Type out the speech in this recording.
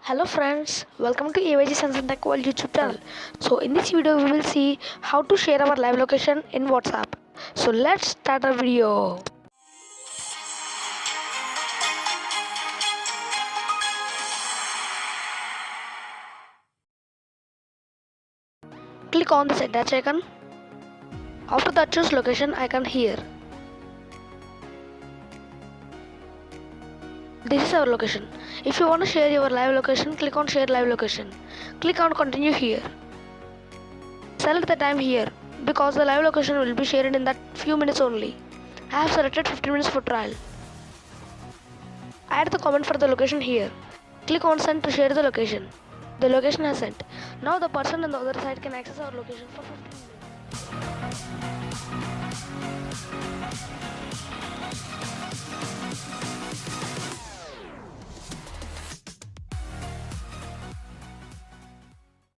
Hello friends, welcome to AYG Science and Tech World YouTube channel. So in this video we will see how to share our live location in WhatsApp. So let's start our video. Click on the attach icon. After that choose location icon here. This is our location. If you want to share your live location, click on share live location. Click on continue here. Select the time here because the live location will be shared in that few minutes only. I have selected 15 minutes for trial. Add the comment for the location here. Click on send to share the location. The location has sent. Now the person on the other side can access our location for 15 minutes.